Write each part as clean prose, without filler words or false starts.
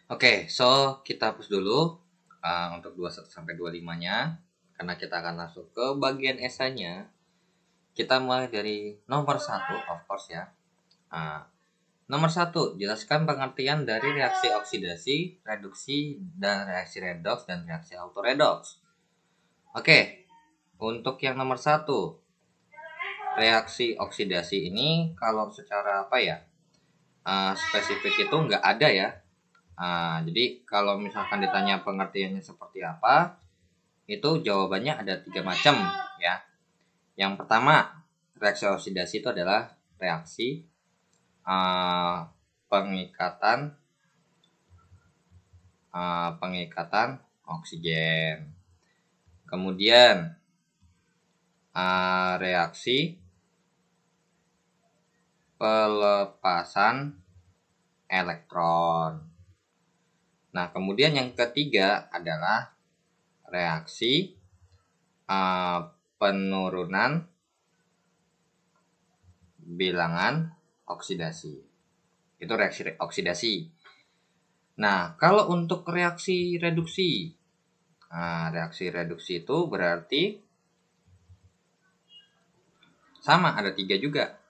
Oke, so kita hapus dulu untuk 21 sampai 25-nya karena kita akan langsung ke bagian esainya. Kita mulai dari nomor 1, of course ya. Nomor 1, jelaskan pengertian dari reaksi oksidasi, reduksi, dan reaksi redoks dan reaksi autoredoks. Oke, untuk yang nomor 1, reaksi oksidasi ini kalau secara spesifik itu nggak ada ya. Jadi kalau misalkan ditanya pengertiannya seperti apa, itu jawabannya ada 3 macam ya. Yang pertama, reaksi oksidasi itu adalah reaksi pengikatan oksigen. Kemudian reaksi pelepasan elektron. Nah, kemudian yang ketiga adalah reaksi penurunan bilangan oksidasi. Itu reaksi oksidasi. Nah, kalau untuk reaksi reduksi, reaksi reduksi itu berarti sama, ada 3 juga.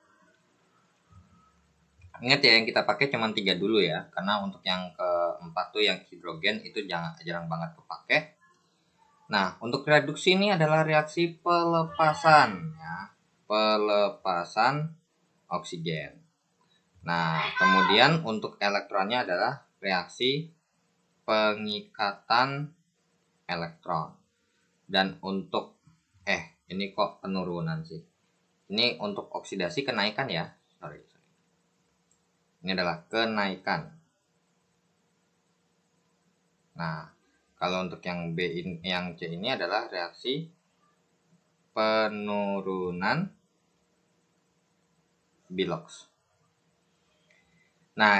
Ingat ya, yang kita pakai cuma 3 dulu ya, karena untuk yang keempat tuh yang hidrogen itu jarang banget kepake. Nah, untuk reduksi ini adalah reaksi pelepasan ya, pelepasan oksigen. Nah, kemudian untuk elektronnya adalah reaksi pengikatan elektron. Dan untuk ini kok penurunan sih. Ini untuk oksidasi kenaikan ya. Sorry. Ini adalah kenaikan. Nah, kalau untuk yang yang C ini adalah reaksi penurunan bilox. Nah,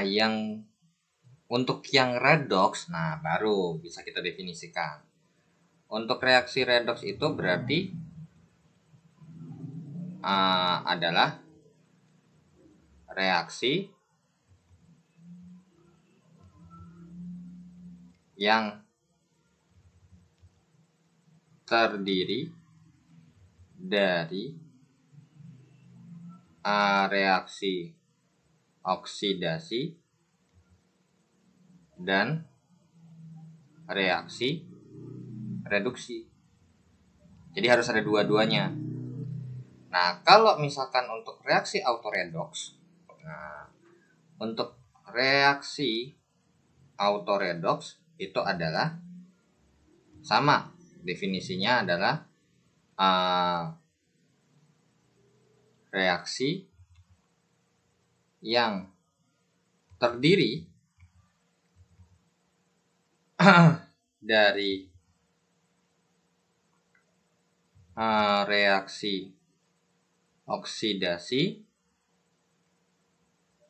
untuk yang redox, nah baru bisa kita definisikan. Untuk reaksi redox itu berarti adalah reaksi yang terdiri dari reaksi oksidasi dan reaksi reduksi. Jadi harus ada dua-duanya. Nah, kalau misalkan untuk reaksi autoredoks, untuk reaksi autoredoks itu adalah sama, definisinya adalah reaksi yang terdiri dari reaksi oksidasi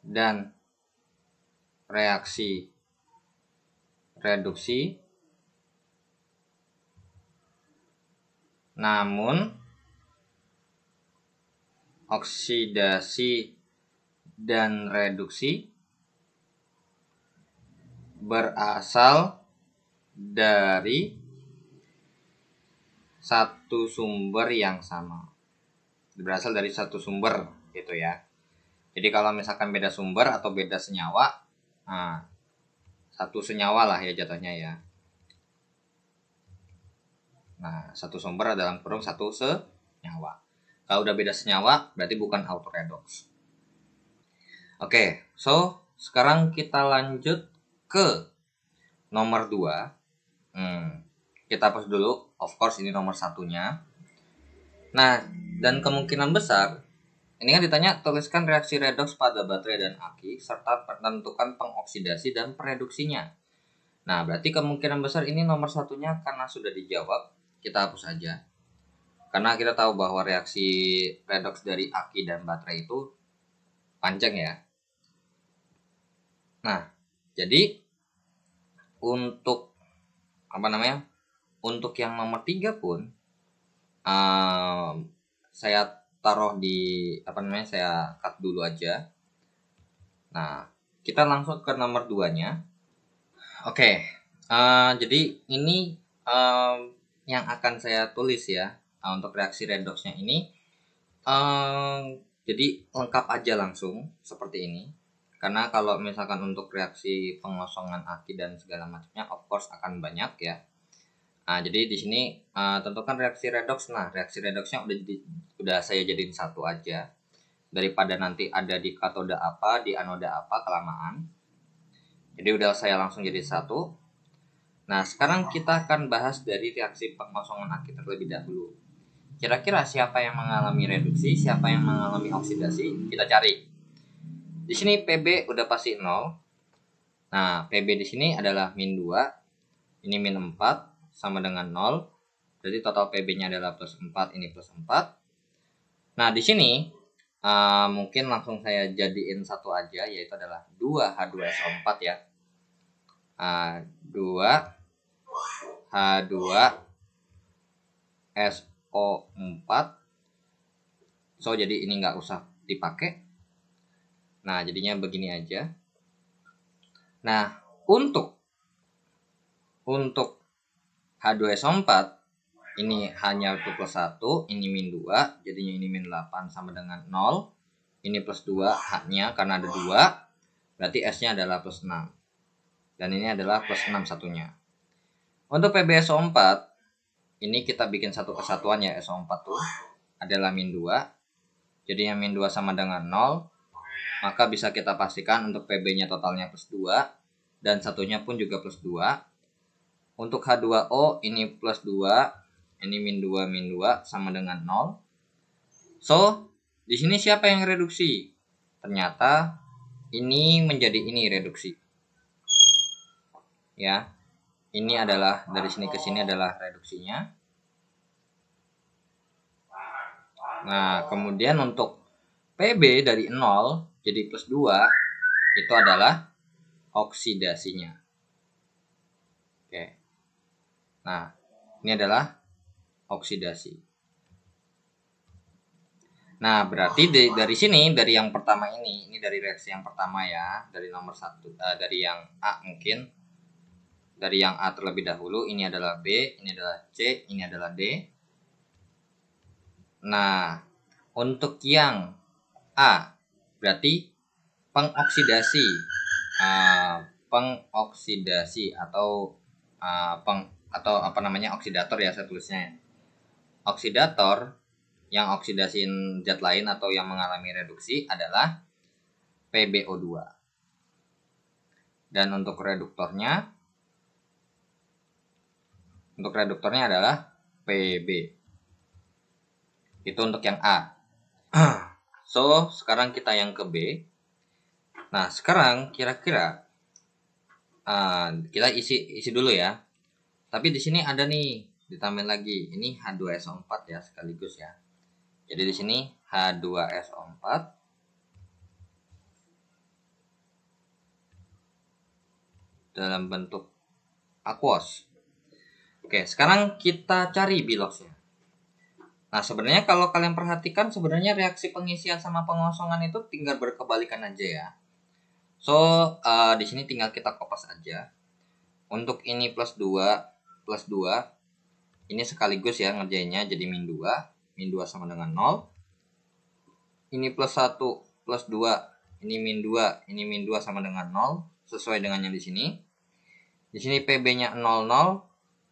dan reaksi reduksi, namun oksidasi dan reduksi berasal dari satu sumber yang sama. Berasal dari satu sumber gitu ya. Jadi kalau misalkan beda sumber atau beda senyawa, satu senyawa lah ya jatuhnya ya. Nah, satu sumber dalam kurung satu senyawa. Kalau udah beda senyawa berarti bukan autoredoks. Oke, so sekarang kita lanjut ke nomor 2. Kita hapus dulu, of course ini nomor 1-nya. Nah, dan kemungkinan besar ini kan ditanya tuliskan reaksi redoks pada baterai dan aki serta menentukan pengoksidasi dan pereduksinya. Nah, berarti kemungkinan besar ini nomor 1-nya karena sudah dijawab, kita hapus saja. Karena kita tahu bahwa reaksi redoks dari aki dan baterai itu panjang ya. Nah, jadi untuk untuk yang nomor 3 pun saya taruh di saya cut dulu aja. Nah, kita langsung ke nomor 2-nya. Oke, jadi ini yang akan saya tulis ya untuk reaksi redoxnya ini. Jadi lengkap aja langsung seperti ini. Karena kalau misalkan untuk reaksi pengosongan aki dan segala macamnya, of course akan banyak ya. Nah, jadi di sini tentukan reaksi redox. Nah, reaksi redoxnya udah saya jadiin satu aja. Daripada nanti ada di katoda apa, di anoda apa kelamaan. Jadi udah saya langsung jadi satu. Nah, sekarang kita akan bahas dari reaksi pengosongan aki terlebih dahulu. Kira-kira siapa yang mengalami reduksi, siapa yang mengalami oksidasi? Kita cari. Di sini PB udah pasti 0. Nah, PB di sini adalah min 2. Ini min 4 sama dengan 0. Jadi total PB-nya adalah plus 4, ini plus 4. Nah, di sini mungkin langsung saya jadiin satu aja, yaitu adalah 2H2SO4 ya. 2H2SO4. So, jadi ini nggak usah dipakai. Nah, jadinya begini aja. Nah, untuk H2SO4 ini hanya plus 1, ini min 2, jadinya ini min 8 sama dengan 0. Ini plus 2 H-nya karena ada 2, berarti S-nya adalah plus 6. Dan ini adalah plus 6 satunya. Untuk PbSO4, ini kita bikin satu kesatuan ya, SO4 tuh adalah min 2. Jadi yang min 2 sama dengan 0. Maka bisa kita pastikan untuk PB-nya totalnya plus 2. Dan satunya pun juga plus 2. Untuk H2O ini plus 2. Ini min 2 sama dengan 0. So, di sini siapa yang reduksi? Ternyata ini menjadi ini reduksi. Ya. Ini adalah dari sini ke sini adalah reduksinya. Nah, kemudian untuk PB dari 0 jadi plus 2 itu adalah oksidasinya. Oke. Nah, ini adalah oksidasi. Nah, berarti dari sini, dari yang pertama ini dari reaksi yang pertama ya, dari nomor 1, dari yang A mungkin. Dari yang A terlebih dahulu, ini adalah B, ini adalah C, ini adalah D. Nah, untuk yang A, berarti pengoksidasi atau apa namanya oksidator ya saya tulisnya. Oksidator yang oksidasiin zat lain atau yang mengalami reduksi adalah PbO2. Dan untuk reduktornya adalah Pb. Itu untuk yang A. So, sekarang kita yang ke B. Nah, sekarang kira-kira kita isi dulu ya. Tapi di sini ada nih, ditambahin lagi. Ini H2SO4 ya sekaligus ya. Jadi di sini H2SO4 dalam bentuk aquos. Oke, sekarang kita cari biloxnya. Nah, sebenarnya kalau kalian perhatikan sebenarnya reaksi pengisian sama pengosongan itu tinggal berkebalikan aja ya. So, di sini tinggal kita kopas aja. Untuk ini plus 2, ini sekaligus ya ngerjainnya jadi min 2 sama dengan 0. Ini plus 1, plus 2, ini min 2 sama dengan 0, sesuai dengan yang di sini. Di sini PB-nya 00,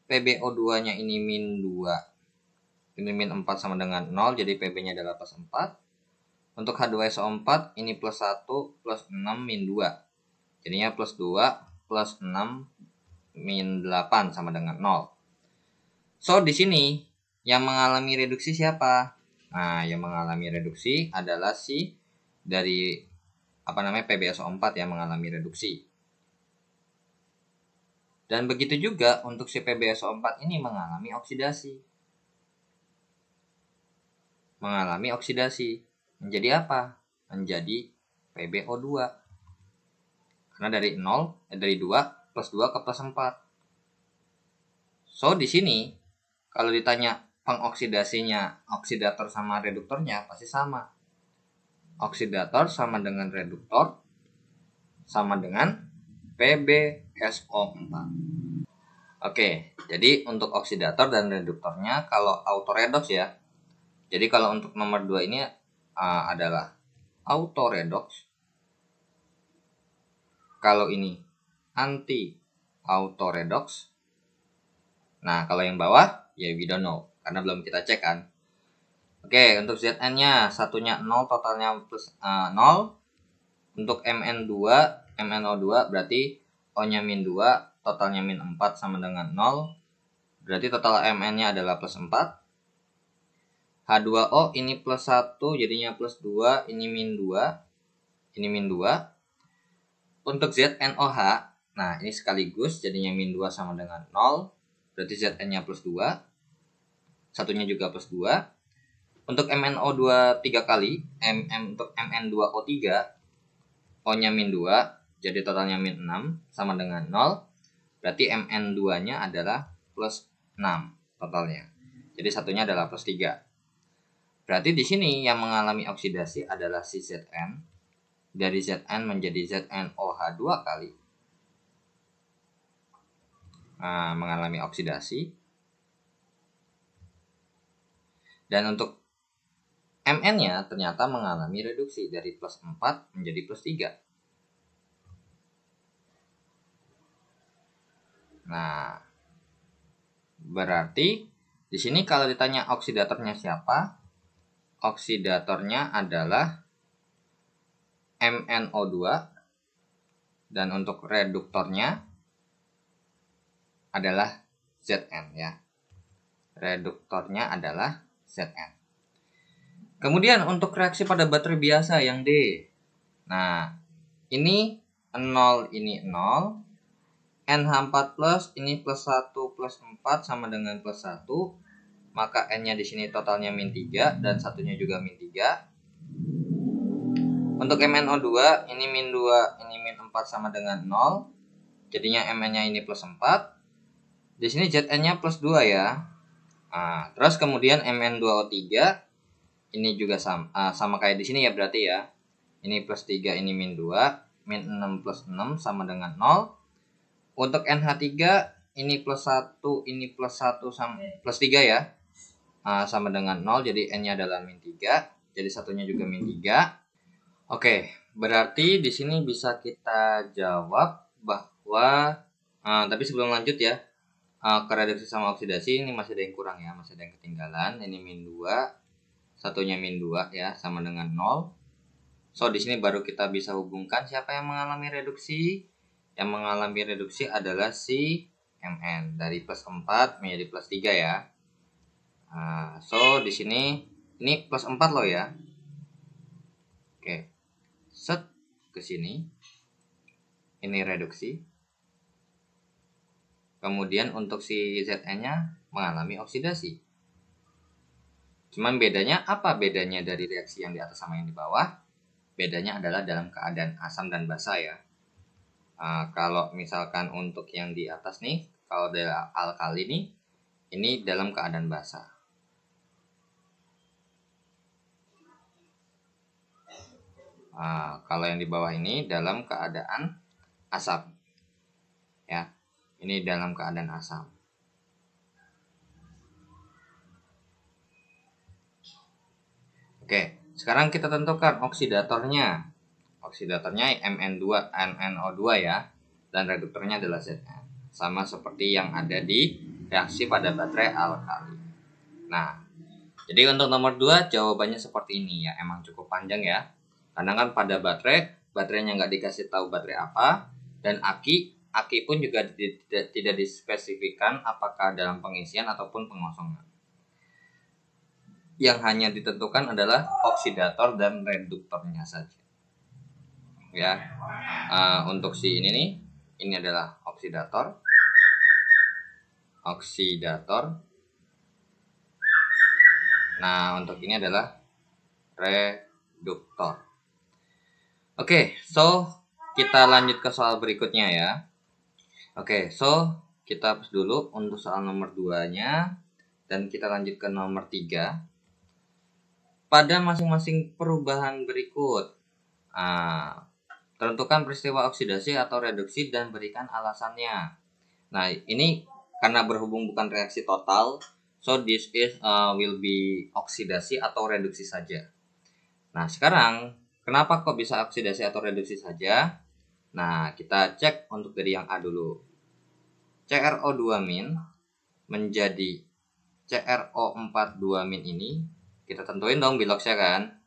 PbO2-nya ini min 2. Ini min 4 sama dengan 0, jadi PB-nya adalah plus 4. Untuk H2SO4 ini plus 1 plus 6 min 2. Jadinya plus 2 plus 6 min 8 sama dengan 0. So, di sini yang mengalami reduksi siapa? Nah, yang mengalami reduksi adalah si dari PbSO4 yang mengalami reduksi. Dan begitu juga untuk si PbSO4 ini mengalami oksidasi. Menjadi apa? Menjadi PbO2. Karena dari 2 plus 2 ke plus 4. So, di sini kalau ditanya pengoksidasinya, oksidator sama reduktornya pasti sama. Oksidator sama dengan reduktor sama dengan PbSO4. Oke, jadi untuk oksidator dan reduktornya kalau autoredox ya. Jadi kalau untuk nomor 2 ini adalah autoredox. Kalau ini anti autoredox. Nah, kalau yang bawah ya we don't know karena belum kita cek kan. Oke, untuk Zn-nya satunya 0, totalnya plus 0. Untuk Mn2, MnO2 berarti O-nya min 2, totalnya min 4 sama dengan 0. Berarti total Mn-nya adalah plus 4. H2O ini plus 1, jadinya plus 2, ini min 2. Ini min 2. Untuk ZnOH, nah ini sekaligus jadinya min 2 sama dengan 0. Berarti Zn-nya plus 2. Satunya juga plus 2. Untuk MnO2 3 kali, untuk Mn2O3, O-nya min 2, jadi totalnya min 6, sama dengan 0. Berarti Mn2-nya adalah plus 6 totalnya. Jadi satunya adalah plus 3. Berarti di sini yang mengalami oksidasi adalah si Zn. Dari Zn menjadi ZnOH 2 kali. Nah, mengalami oksidasi. Dan untuk Mn-nya ternyata mengalami reduksi dari plus 4 menjadi plus 3. Nah, berarti di sini kalau ditanya oksidatornya siapa? Oksidatornya adalah MnO2 dan untuk reduktornya adalah Zn ya. Reduktornya adalah Zn. Kemudian untuk reaksi pada baterai biasa yang D. Nah, ini 0 ini 0. NH4+ ini plus 1 plus 4 sama dengan plus 1. Maka N-nya di sini totalnya min 3 dan satunya juga min 3. Untuk MnO2 ini min 2, ini min 4 sama dengan 0. Jadinya Mn-nya ini plus 4. Di sini Zn-nya plus 2 ya. Nah, terus kemudian Mn2O3 ini juga sama kayak di sini ya berarti ya. Ini plus 3, ini min 2. Min 6 plus 6 sama dengan 0. Untuk NH3 ini plus 1, ini plus 1 sama plus 3 ya. Sama dengan 0, jadi N-nya adalah min 3. Jadi satunya juga min 3. Oke, berarti di sini bisa kita jawab bahwa tapi sebelum lanjut ya, ke reduksi sama oksidasi ini masih ada yang kurang ya, masih ada yang ketinggalan. Ini min 2. Satunya min 2 ya, sama dengan 0. So, di sini baru kita bisa hubungkan siapa yang mengalami reduksi. Yang mengalami reduksi adalah si Mn. Dari plus 4 menjadi plus 3 ya. So, di sini ini plus 4 loh ya. Oke. Set ke sini. Ini reduksi. Kemudian untuk si Zn-nya mengalami oksidasi. Cuman bedanya apa? Bedanya dari reaksi yang di atas sama yang di bawah? Bedanya adalah dalam keadaan asam dan basa ya. Kalau misalkan untuk yang di atas nih, kalau dari alkali nih, ini dalam keadaan basa. Kalau yang di bawah ini dalam keadaan asam. Ya, ini dalam keadaan asam. Oke, sekarang kita tentukan oksidatornya. Oksidatornya Mn2, MnO2 ya. Dan reduktornya adalah Zn. Sama seperti yang ada di reaksi pada baterai alkali. Nah, jadi untuk nomor 2 jawabannya seperti ini ya. Emang cukup panjang ya. Karena kan pada baterainya nggak dikasih tahu baterai apa. Dan aki pun juga tidak dispesifikkan apakah dalam pengisian ataupun pengosongan. Yang hanya ditentukan adalah oksidator dan reduktornya saja. Ya, untuk si ini nih, ini adalah oksidator. Nah, untuk ini adalah reduktor. Oke, so kita lanjut ke soal berikutnya ya. Oke, so kita hapus dulu untuk soal nomor 2-nya dan kita lanjut ke nomor 3. Pada masing-masing perubahan berikut, Tentukan peristiwa oksidasi atau reduksi dan berikan alasannya. Nah, ini karena berhubung bukan reaksi total, so this is will be oksidasi atau reduksi saja. Nah, sekarang kenapa kok bisa oksidasi atau reduksi saja? Nah, kita cek untuk dari yang A dulu. CrO2- menjadi CrO42- ini, kita tentuin dong biloxnya kan.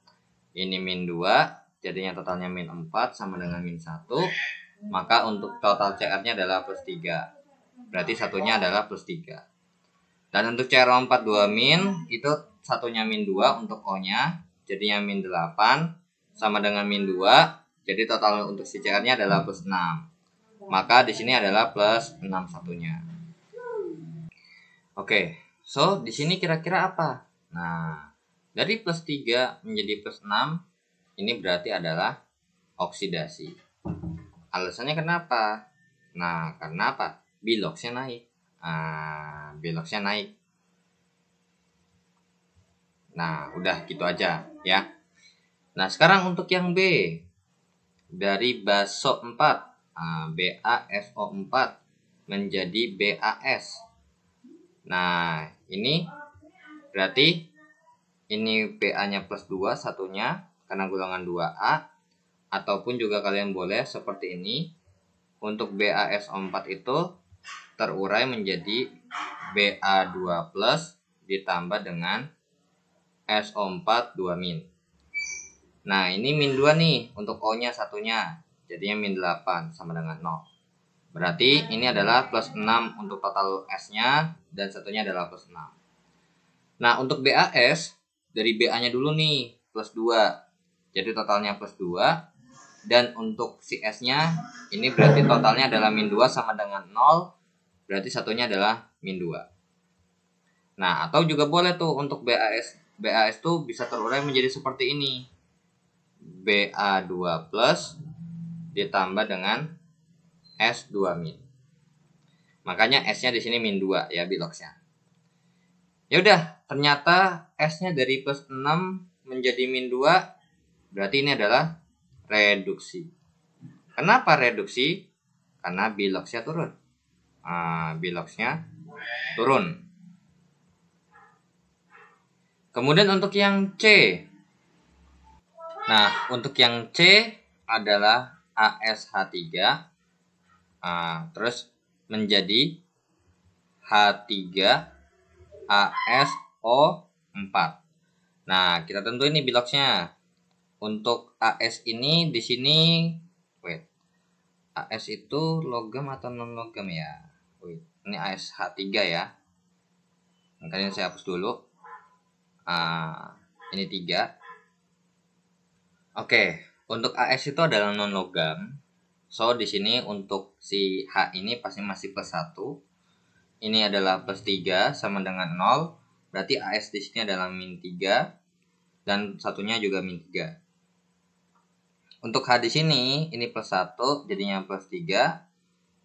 Ini -2, jadinya totalnya -4 sama dengan -1. Maka untuk total CR-nya adalah +3. Berarti satunya adalah +3. Dan untuk CrO42- itu satunya -2 untuk O-nya, jadinya -8 sama dengan -2. Jadi total untuk si CR-nya adalah +6. Maka di sini adalah +6 satunya. Oke, so di sini kira-kira apa? Nah, dari +3 menjadi +6, ini berarti adalah oksidasi. Alasannya kenapa? Nah, karena apa? Biloxnya naik. Biloxnya naik. Nah, udah gitu aja ya. Nah, sekarang untuk yang B. Dari BaSO4, BaSO4 menjadi BaS. Nah, ini berarti ini BA-nya +2 satunya karena golongan 2A, ataupun juga kalian boleh seperti ini. Untuk BaSO4 itu terurai menjadi Ba2+ ditambah dengan SO4 2-. Nah, ini -2 nih untuk O-nya satunya, jadinya -8 sama dengan 0. Berarti ini adalah +6 untuk total S-nya, dan satunya adalah +6. Nah, untuk BaS, dari BA-nya dulu nih, +2. Jadi totalnya +2. Dan untuk si S-nya, ini berarti totalnya adalah -2 sama dengan 0. Berarti satunya adalah -2. Nah, atau juga boleh tuh untuk BaS. BaS tuh bisa terurai menjadi seperti ini. Ba2+ ditambah dengan S2-. Makanya S-nya di sini -2 ya biloxnya. Ya udah, ternyata S-nya dari +6 menjadi -2, berarti ini adalah reduksi. Kenapa reduksi? Karena biloxnya turun. Biloxnya turun. Kemudian untuk yang C. Nah, untuk yang C adalah ASH3. Terus menjadi H3ASO4. Nah, kita tentuin ini biloxnya. Untuk AS ini di sini, AS itu logam atau non logam ya? Ini ASH3 ya. Makanya saya hapus dulu. Ini 3. Oke, untuk AS itu adalah non logam. So di sini untuk si H ini pasti masih +1. Ini adalah +3 sama dengan 0. Berarti AS di sini adalah -3 dan satunya juga -3. Untuk H di sini ini +1 jadinya +3.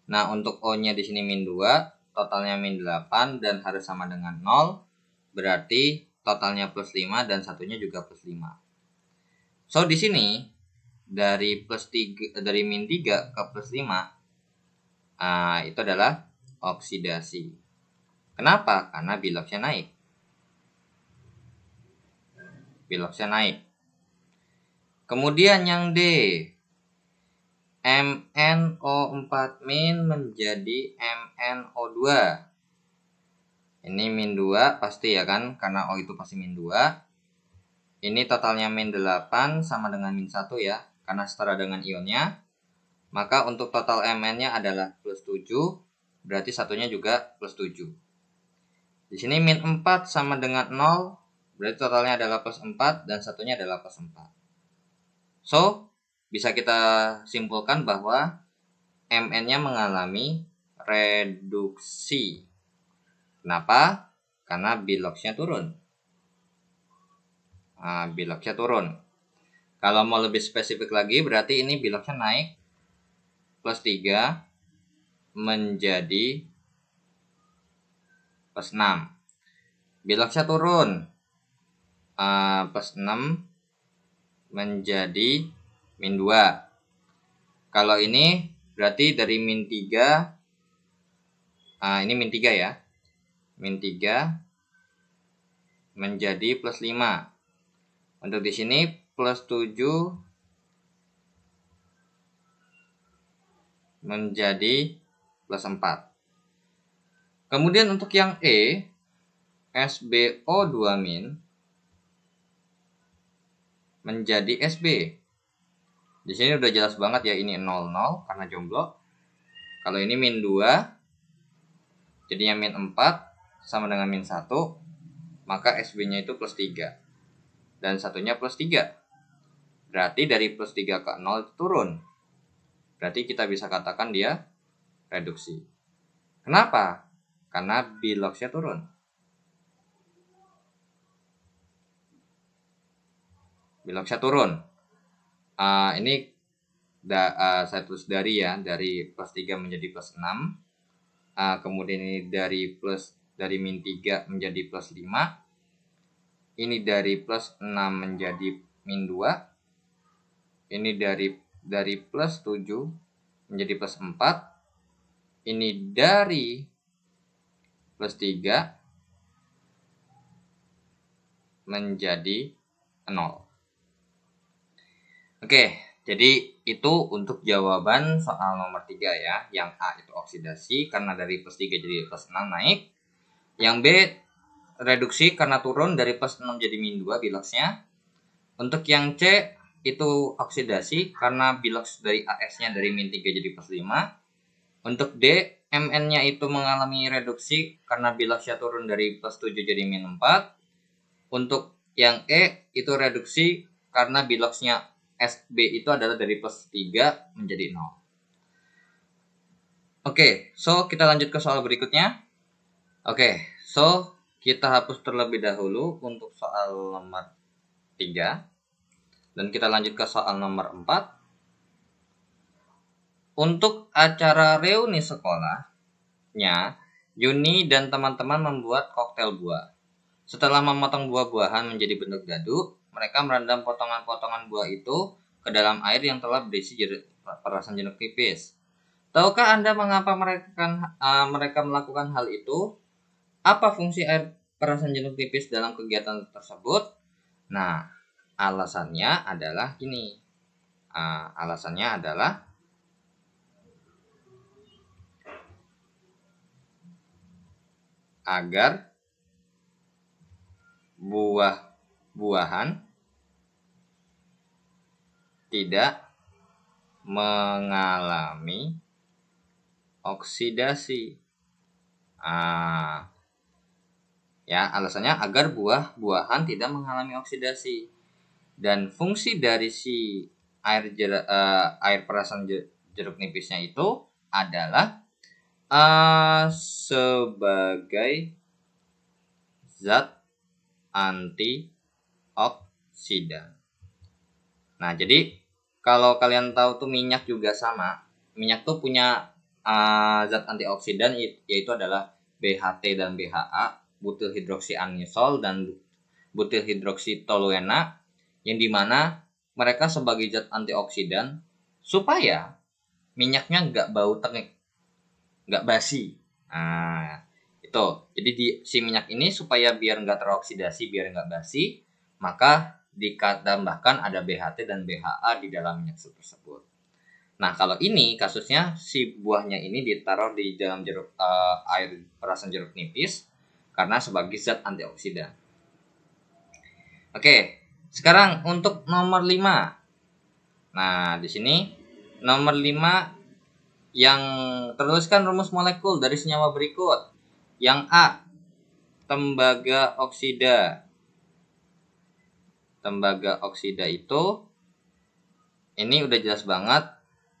Nah, untuk O-nya di sini -2, totalnya -8 dan harus sama dengan 0. Berarti totalnya +5 dan satunya juga +5. So di sini dari +3 dari -3 ke +5, itu adalah oksidasi. Kenapa? Karena biloxnya naik. Biloxnya naik. Kemudian yang D, MnO4- menjadi MnO2. Ini -2 pasti ya kan, karena O itu pasti -2. Ini totalnya -8 sama dengan -1 ya, karena setara dengan ionnya. Maka untuk total Mn-nya adalah +7, berarti satunya juga +7. Di sini -4 sama dengan 0, berarti totalnya adalah +4 dan satunya adalah +4. So, bisa kita simpulkan bahwa Mn-nya mengalami reduksi. Kenapa? Karena biloxnya turun. Biloxnya turun. Kalau mau lebih spesifik lagi, berarti ini biloxnya naik +3 menjadi +6. Biloxnya turun +6 menjadi -2. Kalau ini berarti dari min 3, ini min 3 ya. Min 3 menjadi plus 5. Untuk di sini plus 7 menjadi plus 4. Kemudian untuk yang E, SBO2 min menjadi SB. Di sini udah jelas banget ya, ini 00 karena jomblo. Kalau ini min 2, jadinya min 4 sama dengan min 1, maka SB-nya itu plus 3. Dan satunya plus 3. Berarti dari plus 3 ke 0 itu turun. Berarti kita bisa katakan dia reduksi. Kenapa? Karena biloxnya turun. Biloxnya turun. Ini saya tulis dari plus 3 menjadi plus 6. Kemudian ini dari min 3 menjadi plus 5. Ini dari plus 6 menjadi min 2. Ini dari plus 7 menjadi plus 4. Ini dari plus 3 menjadi 0. Oke, jadi itu untuk jawaban soal nomor 3 ya. Yang A itu oksidasi karena dari plus 3 jadi plus 6 naik. Yang B reduksi karena turun dari plus 6 jadi min 2 biloxnya. Untuk yang C itu oksidasi karena bilox dari AS-nya dari min 3 jadi plus 5. Untuk D, MN-nya itu mengalami reduksi karena biloxnya turun dari plus 7 jadi min 4. Untuk yang E itu reduksi karena biloxnya SB itu adalah dari plus 3 menjadi 0. Oke, so kita lanjut ke soal berikutnya. Oke, so kita hapus terlebih dahulu untuk soal nomor 3. Dan kita lanjut ke soal nomor 4. Untuk acara reuni sekolahnya, Yuni dan teman-teman membuat koktail buah. Setelah memotong buah-buahan menjadi bentuk dadu, mereka merendam potongan-potongan buah itu ke dalam air yang telah berisi perasan jeruk nipis. Tahukah Anda mengapa mereka melakukan hal itu? Apa fungsi air perasan jeruk nipis dalam kegiatan tersebut? Nah, alasannya adalah gini. Alasannya adalah agar buah-buahan tidak mengalami oksidasi. Ya, alasannya agar buah-buahan tidak mengalami oksidasi. Dan fungsi dari si air perasan jeruk nipisnya itu adalah sebagai zat antioksidan. Nah, jadi kalau kalian tahu tuh minyak juga sama. Minyak tuh punya zat antioksidan yaitu adalah BHT dan BHA, butyl hidroksianisol dan butyl hidroksitoluena, yang dimana mereka sebagai zat antioksidan supaya minyaknya nggak bau tengik, nggak basi. Itu. Jadi si minyak ini supaya biar nggak teroksidasi, biar nggak basi, maka ditambahkan ada BHT dan BHA di dalam minyak tersebut. Nah, kalau ini kasusnya si buahnya ini ditaruh di dalam air perasan jeruk nipis karena sebagai zat antioksidan. Oke, sekarang untuk nomor 5. Nah, di sini nomor 5 yang tertuliskan rumus molekul dari senyawa berikut. Yang A, tembaga oksida. Tembaga oksida itu ini udah jelas banget.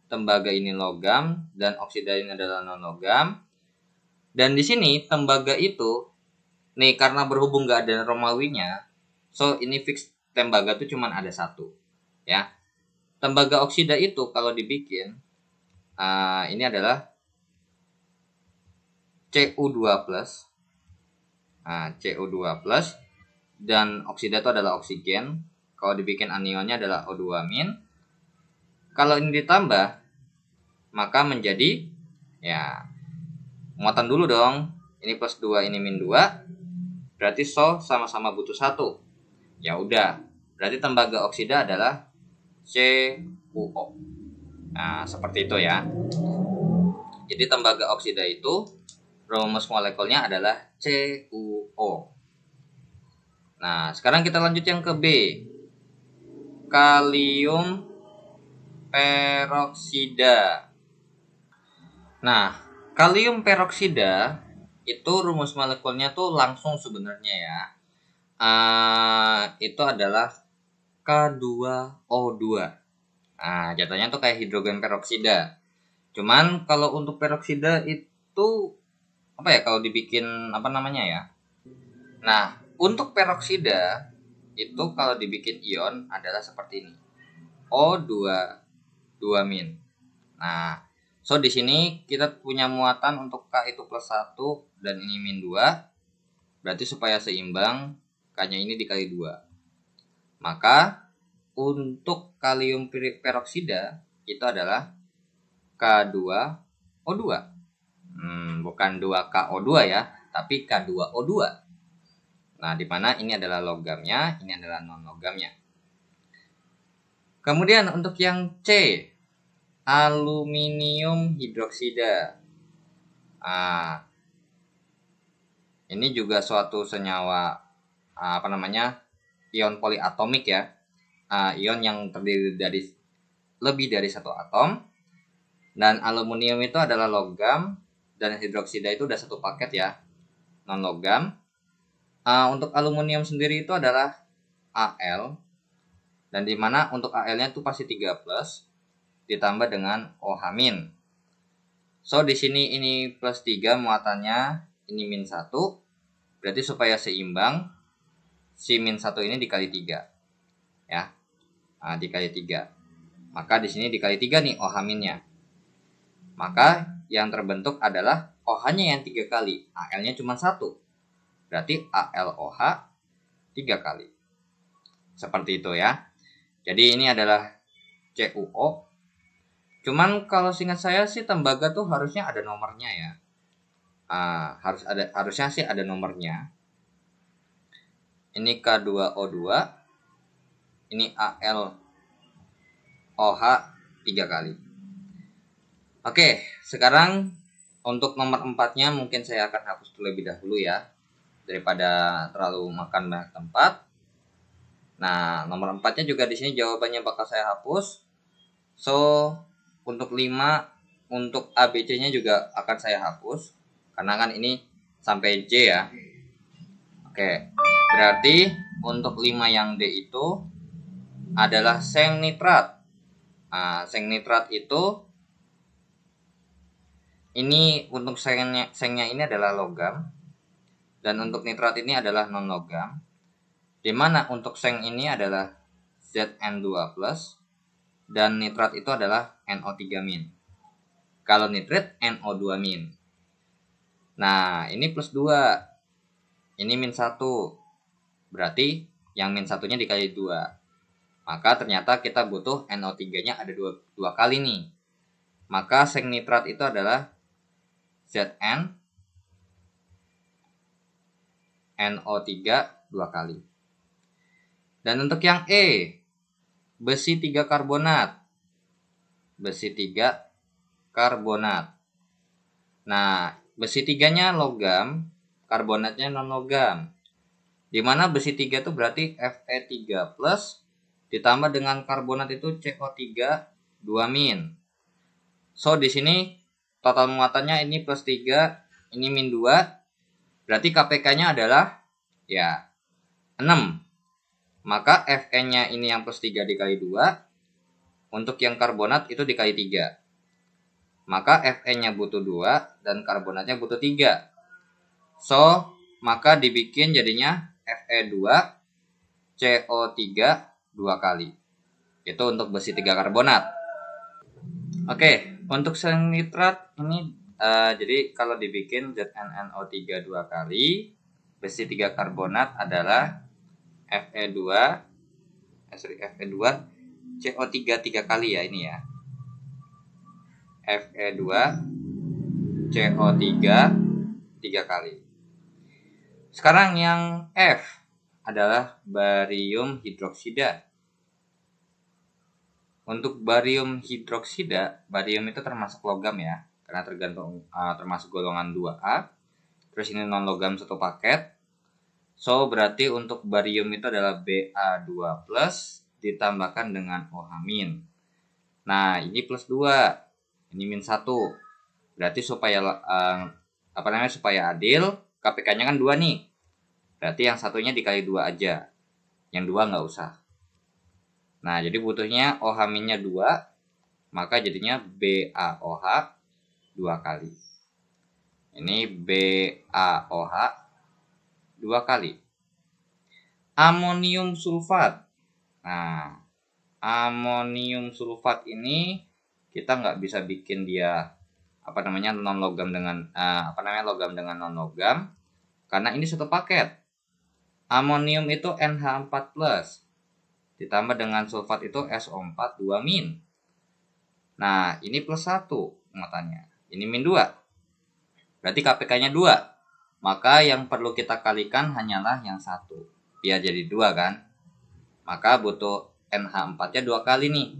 Tembaga ini logam dan oksida ini adalah non logam. Dan di sini tembaga itu nih karena berhubung gak ada Romawinya, so ini fix tembaga itu cuma ada satu, ya. Tembaga oksida itu kalau dibikin ini adalah Cu2+. Cu2+ dan oksida itu adalah oksigen. Kalau dibikin anionnya adalah O2-. Kalau ini ditambah maka menjadi, ya, muatan dulu dong. Ini plus 2, ini min 2. Berarti So sama-sama butuh 1. Ya udah, berarti tembaga oksida adalah CuO. Nah, seperti itu ya. Jadi tembaga oksida itu rumus molekulnya adalah CuO. Nah, sekarang kita lanjut yang ke B. Kalium peroksida. Nah, kalium peroksida itu rumus molekulnya tuh langsung sebenarnya ya. Itu adalah K2O2. Nah, jatuhnya tuh kayak hidrogen peroksida. Cuman kalau untuk peroksida itu apa ya, kalau dibikin apa namanya ya? Nah, untuk peroksida itu kalau dibikin ion adalah seperti ini. O2 2-. Nah, so di sini kita punya muatan untuk K itu plus 1 dan ini min 2. Berarti supaya seimbang, K-nya ini dikali 2. Maka untuk kalium peroksida itu adalah K2O2. Bukan 2KO2 ya, tapi K2O2. Nah, di mana ini adalah logamnya, ini adalah non logamnya. Kemudian untuk yang C, aluminium hidroksida. Ini juga suatu senyawa ion poliatomik ya. Ion yang terdiri dari lebih dari satu atom. Dan aluminium itu adalah logam dan hidroksida itu udah satu paket ya, non logam. Untuk aluminium sendiri itu adalah Al, dan dimana untuk Al-nya itu pasti 3+ ditambah dengan OH-. So di sini ini plus 3 muatannya, ini min 1. Berarti supaya seimbang, si min 1 ini dikali 3. Ya. Dikali 3. Maka di sini dikali 3 nih OH-nya. Maka yang terbentuk adalah OH-nya yang 3 kali, Al-nya cuma 1. Berarti AlOH 3 kali. Seperti itu ya. Jadi ini adalah CuO. Cuman kalau seingat saya sih tembaga tuh harusnya ada nomornya ya. Harusnya sih ada nomornya. Ini K2O2. Ini AlOH 3 kali. Oke, sekarang untuk nomor 4-nya mungkin saya akan hapus terlebih dahulu ya, daripada terlalu makan banyak tempat. Nah, nomor 4-nya juga di sini jawabannya bakal saya hapus. So, untuk 5, untuk ABC-nya juga akan saya hapus, karena kan ini sampai J ya. Oke, berarti untuk 5 yang D itu adalah seng nitrat. Seng nitrat itu ini untuk sengnya ini adalah logam, dan untuk nitrat ini adalah non logam. Dimana untuk seng ini adalah Zn2+, dan nitrat itu adalah NO3-. Kalau nitrit NO2-. Nah, ini plus 2. Ini min 1. Berarti yang min 1-nya dikali 2. Maka ternyata kita butuh NO3-nya ada 2 kali nih. Maka seng nitrat itu adalah Zn NO3 2 kali. Dan untuk yang E, besi 3 karbonat. Besi 3 karbonat. Nah, besi 3-nya logam, karbonatnya non logam. Dimana besi 3 itu berarti Fe3+ ditambah dengan karbonat itu CO3 2-. So di sini total muatannya ini plus 3, ini min 2. Berarti KPK-nya adalah ya 6. Maka Fe-nya ini yang plus 3 dikali 2. Untuk yang karbonat itu dikali 3. Maka Fe-nya butuh 2 dan karbonatnya butuh 3. So, maka dibikin jadinya Fe2 CO3 2 kali. Itu untuk besi 3 karbonat. Oke, untuk seng nitrat ini jadi kalau dibikin ZnNO3 2 kali, besi 3 karbonat adalah Fe2 CO3 3 kali ya ini ya. Fe2 CO3 3 kali. Sekarang yang F adalah barium hidroksida. Untuk barium hidroksida, barium itu termasuk logam ya, karena termasuk golongan 2A. Terus ini non logam satu paket. So berarti untuk barium itu adalah Ba2+ ditambahkan dengan OH-. Nah, ini plus 2, ini min 1. Berarti supaya supaya adil, KPK-nya kan 2 nih. Berarti yang satunya dikali 2 aja. Yang 2 nggak usah. Nah, jadi butuhnya OH-nya 2, maka jadinya BaOH 2 kali. Ini BaOH 2 kali. Amonium sulfat. Nah, amonium sulfat ini kita nggak bisa bikin dia non logam dengan logam dengan non logam, karena ini satu paket. Amonium itu NH4+ ditambah dengan sulfat itu SO4 2-. Nah, ini plus 1 muatannya. Ini min 2. Berarti KPK-nya 2. Maka yang perlu kita kalikan hanyalah yang 1. Biar jadi 2 kan. Maka butuh NH4-nya 2 kali nih.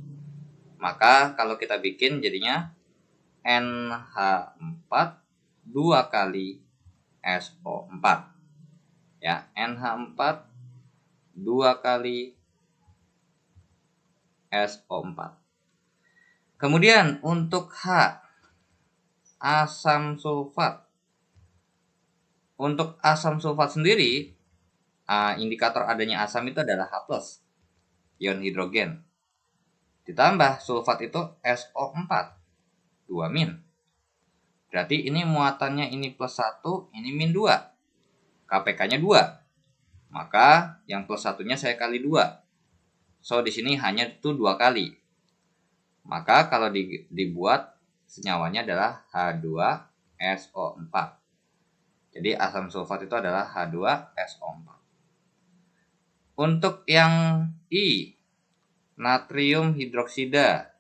Maka kalau kita bikin jadinya NH4 2 kali SO4. Ya, NH4 2 kali SO4. Kemudian untuk H, asam sulfat. Untuk asam sulfat sendiri, indikator adanya asam itu adalah H+, ion hidrogen. Ditambah sulfat itu SO4, 2-. Berarti ini muatannya ini plus 1, ini min 2. KPK-nya 2. Maka yang plus 1-nya saya kali 2. So, di sini hanya itu 2 kali. Maka kalau dibuat senyawanya adalah H2SO4. Jadi asam sulfat itu adalah H2SO4. Untuk yang I, natrium hidroksida.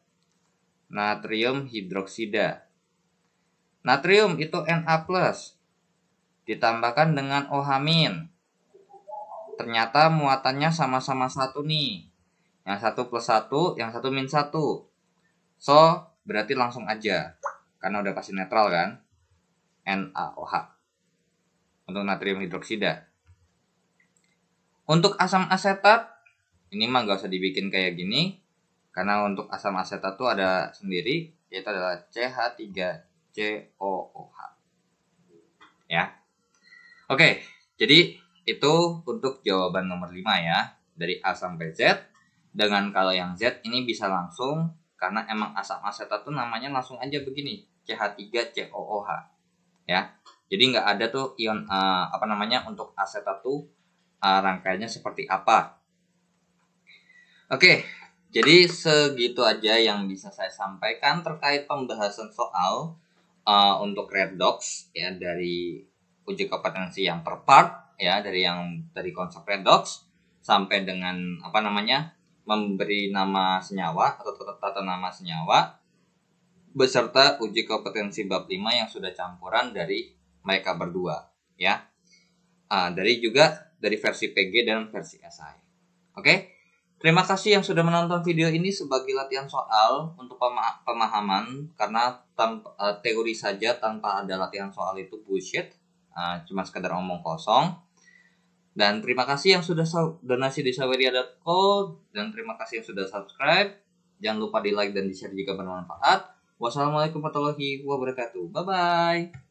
Natrium hidroksida. Natrium itu Na+, ditambahkan dengan OH-. Ternyata muatannya sama-sama 1 nih. Yang 1 plus 1, yang 1 min 1. So, berarti langsung aja. Karena udah pasti netral kan. NaOH. Untuk natrium hidroksida. Untuk asam asetat, ini mah gak usah dibikin kayak gini. Karena untuk asam asetat tuh ada sendiri, yaitu adalah CH3COOH. Ya. Oke, jadi itu untuk jawaban nomor 5 ya. Dari A sampai Z. Dengan kalau yang Z ini bisa langsung, karena emang asam asetat tuh namanya langsung aja begini, CH3COOH. Ya. Jadi nggak ada tuh ion untuk asetat tuh rangkaiannya seperti apa. Oke, jadi segitu aja yang bisa saya sampaikan terkait pembahasan soal untuk redox ya, dari uji kompetensi yang per part ya, dari konsep redox sampai dengan memberi nama senyawa atau tata nama senyawa beserta uji kompetensi bab 5 yang sudah campuran dari mereka berdua ya. Dari versi PG dan versi SI. Oke? Terima kasih yang sudah menonton video ini sebagai latihan soal untuk pemahaman, karena teori saja tanpa ada latihan soal itu bullshit, cuma sekedar omong kosong. Dan terima kasih yang sudah donasi di saweria.co, dan terima kasih yang sudah subscribe. Jangan lupa di like dan di share jika bermanfaat. Wassalamualaikum warahmatullahi wabarakatuh. Bye bye.